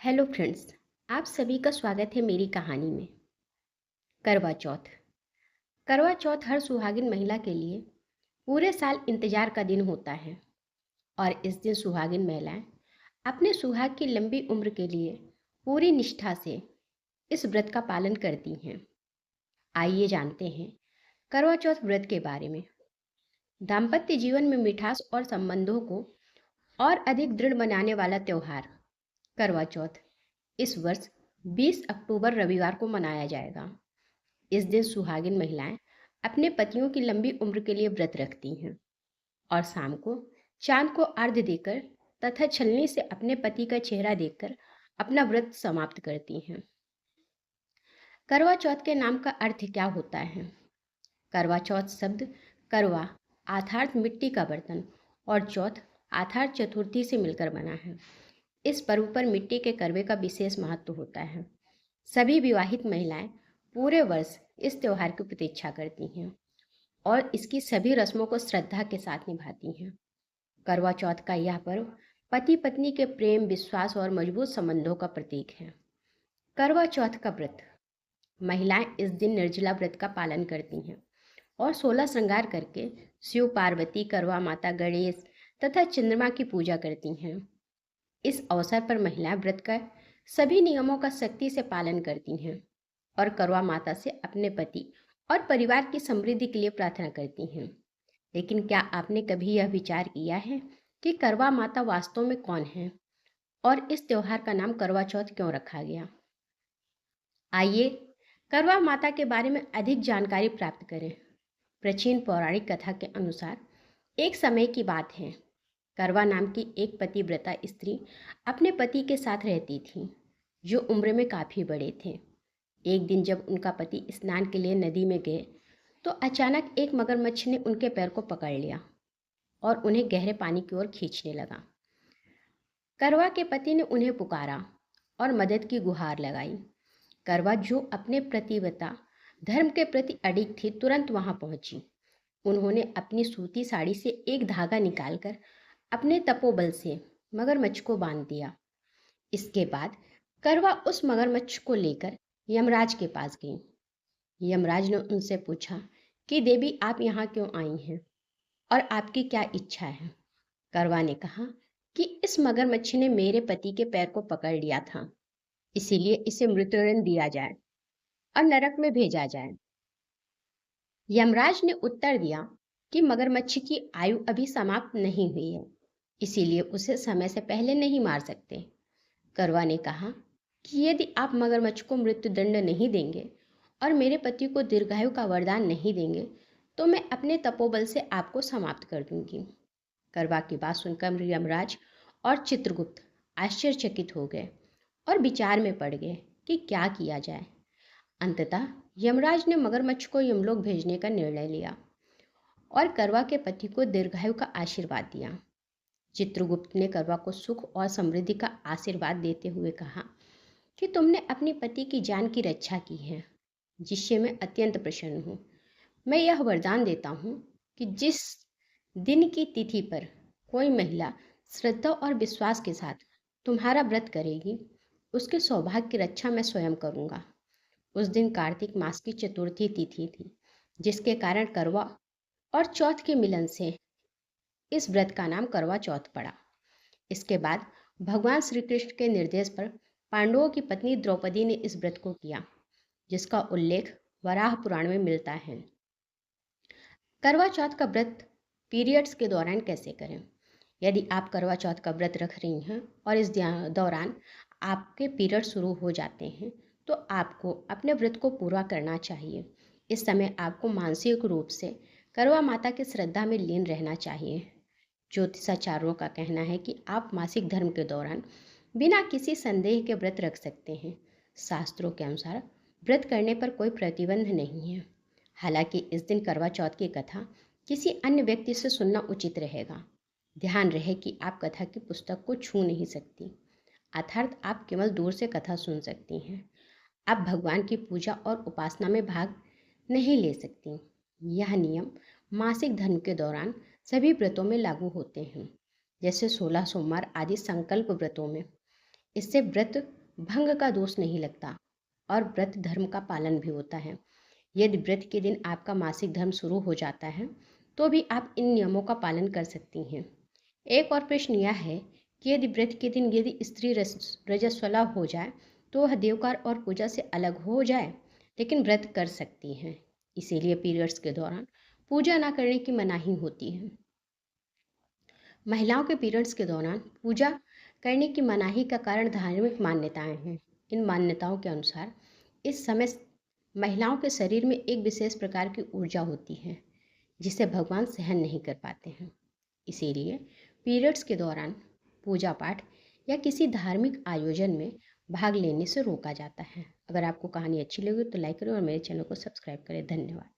Hello friends. आप सभी का स्वागत है मेरी कहानी में। करवा चौथ। करवा चौथ हर सुहागिन महिला के लिए पूरे साल इंतजार का दिन होता है। और इस दिन सुहागिन महिलाएं अपने सुहाग की लंबी उम्र के लिए पूरी निष्ठा से इस व्रत का पालन करती हैं। आइए जानते हैं करवा चौथ व्रत के बारे में। दाम्पत्य जीवन में मिठास और संबंधों को और अधिक दृढ़ बनाने वाला त्यौहार करवा चौथ इस वर्ष 20 अक्टूबर रविवार को मनाया जाएगा। इस दिन सुहागिन महिलाएं अपने पतियों की लंबी उम्र के लिए व्रत रखती हैं और शाम को चांद को अर्घ्य देकर तथा छलनी से अपने पति का चेहरा देखकर अपना व्रत समाप्त करती हैं। करवा चौथ के नाम का अर्थ क्या होता है? करवा चौथ शब्द करवा अर्थात मिट्टी का बर्तन और चौथ अर्थात चतुर्थी से मिलकर बना है। इस पर्व पर मिट्टी के करवे का विशेष महत्व होता है। सभी विवाहित महिलाएं पूरे वर्ष इस त्योहार की प्रतीक्षा करती हैं और इसकी सभी रस्मों को श्रद्धा के साथ निभाती हैं। करवा चौथ का यह पर्व पति पत्नी के प्रेम, विश्वास और मजबूत संबंधों का प्रतीक है। करवा चौथ का व्रत। महिलाएं इस दिन निर्जला व्रत का पालन करती हैं और 16 श्रृंगार करके शिव, पार्वती, करवा माता, गणेश तथा चंद्रमा की पूजा करती हैं। इस अवसर पर महिलाएं व्रत का सभी नियमों का सख्ती से पालन करती हैं और करवा माता से अपने पति और परिवार की समृद्धि के लिए प्रार्थना करती हैं। लेकिन क्या आपने कभी यह विचार किया है कि करवा माता वास्तव में कौन है और इस त्योहार का नाम करवा चौथ क्यों रखा गया? आइए करवा माता के बारे में अधिक जानकारी प्राप्त करें। प्राचीन पौराणिक कथा के अनुसार एक समय की बात है। करवा नाम की एक पतिव्रता स्त्री अपने पति के साथ रहती थी, जो उम्र में काफ़ी बड़े थे। एक दिन जब उनका पति स्नान के लिए नदी में गए तो अचानक एक मगरमच्छ ने उनके पैर को पकड़ लिया और उन्हें गहरे पानी की ओर खींचने लगा। करवा के पति ने उन्हें पुकारा और मदद की गुहार लगाई। करवा, जो अपने प्रतिव्रता धर्म के प्रति अडिग थी, तुरंत वहां पहुंची। उन्होंने अपनी सूती साड़ी से एक धागा निकालकर अपने तपोबल से मगरमच्छ को बांध दिया। इसके बाद करवा उस मगरमच्छ को लेकर यमराज के पास गई। यमराज ने उनसे पूछा कि देवी, आप यहाँ क्यों आई हैं और आपकी क्या इच्छा है? करवा ने कहा कि इस मगरमच्छ ने मेरे पति के पैर को पकड़ लिया था, इसीलिए इसे मृत्युदंड दिया जाए और नरक में भेजा जाए। यमराज ने उत्तर दिया कि मगरमच्छ की आयु अभी समाप्त नहीं हुई है, इसीलिए उसे समय से पहले नहीं मार सकते। करवा ने कहा कि यदि आप मगरमच्छ को मृत्युदंड नहीं देंगे और मेरे पति को दीर्घायु का वरदान नहीं देंगे तो मैं अपने तपोबल से आपको समाप्त कर दूंगी। करवा की बात सुनकर यमराज और चित्रगुप्त आश्चर्यचकित हो गए और विचार में पड़ गए कि क्या किया जाए। अंततः यमराज ने मगरमच्छ को यमलोक भेजने का निर्णय लिया और करवा के पति को दीर्घायु का आशीर्वाद दिया। चित्रगुप्त ने करवा को सुख और समृद्धि का आशीर्वाद देते हुए कहा कि तुमने अपने पति की जान की रक्षा की है, जिससे मैं अत्यंत प्रसन्न हूँ। मैं यह वरदान देता हूँ कि जिस दिन की तिथि पर कोई महिला श्रद्धा और विश्वास के साथ तुम्हारा व्रत करेगी, उसके सौभाग्य की रक्षा मैं स्वयं करूँगा। उस दिन कार्तिक मास की चतुर्थी तिथि थी, जिसके कारण करवा और चौथ के मिलन से इस व्रत का नाम करवा चौथ पड़ा। इसके बाद भगवान श्री कृष्ण के निर्देश पर पांडवों की पत्नी द्रौपदी ने इस व्रत को किया, जिसका उल्लेख वराह पुराण में मिलता है। करवा चौथ का व्रत पीरियड्स के दौरान कैसे करें? यदि आप करवा चौथ का व्रत रख रही हैं और इस दौरान आपके पीरियड शुरू हो जाते हैं तो आपको अपने व्रत को पूरा करना चाहिए। इस समय आपको मानसिक रूप से करवा माता की श्रद्धा में लीन रहना चाहिए। ज्योतिषाचार्यों का कहना है कि आप मासिक धर्म के दौरान बिना किसी संदेह के व्रत रख सकते हैं। शास्त्रों के अनुसार व्रत करने पर कोई प्रतिबंध नहीं है। हालांकि इस दिन करवा चौथ की कथा किसी अन्य व्यक्ति से सुनना उचित रहेगा। ध्यान रहे कि आप कथा की पुस्तक को छू नहीं सकती, अर्थात आप केवल दूर से कथा सुन सकती हैं। आप भगवान की पूजा और उपासना में भाग नहीं ले सकती। यह नियम मासिक धर्म के दौरान सभी व्रतों में लागू होते हैं, जैसे 16 सोमवार आदि संकल्प व्रतों में। इससे व्रत भंग का दोष नहीं लगता और व्रत धर्म का पालन भी होता है। यदि व्रत के दिन आपका मासिक धर्म शुरू हो जाता है तो भी आप इन नियमों का पालन कर सकती हैं। एक और प्रश्न यह है कि यदि व्रत के दिन यदि स्त्री रजस्वला हो जाए तो वह देवकार और पूजा से अलग हो जाए, लेकिन व्रत कर सकती हैं। इसीलिए पीरियड्स के दौरान पूजा ना करने की मनाही होती है। महिलाओं के पीरियड्स के दौरान पूजा करने की मनाही का कारण धार्मिक मान्यताएं हैं। इन मान्यताओं के अनुसार इस समय महिलाओं के शरीर में एक विशेष प्रकार की ऊर्जा होती है जिसे भगवान सहन नहीं कर पाते हैं। इसीलिए पीरियड्स के दौरान पूजा पाठ या किसी धार्मिक आयोजन में भाग लेने से रोका जाता है। अगर आपको कहानी अच्छी लगी तो लाइक करें और मेरे चैनल को सब्सक्राइब करें। धन्यवाद।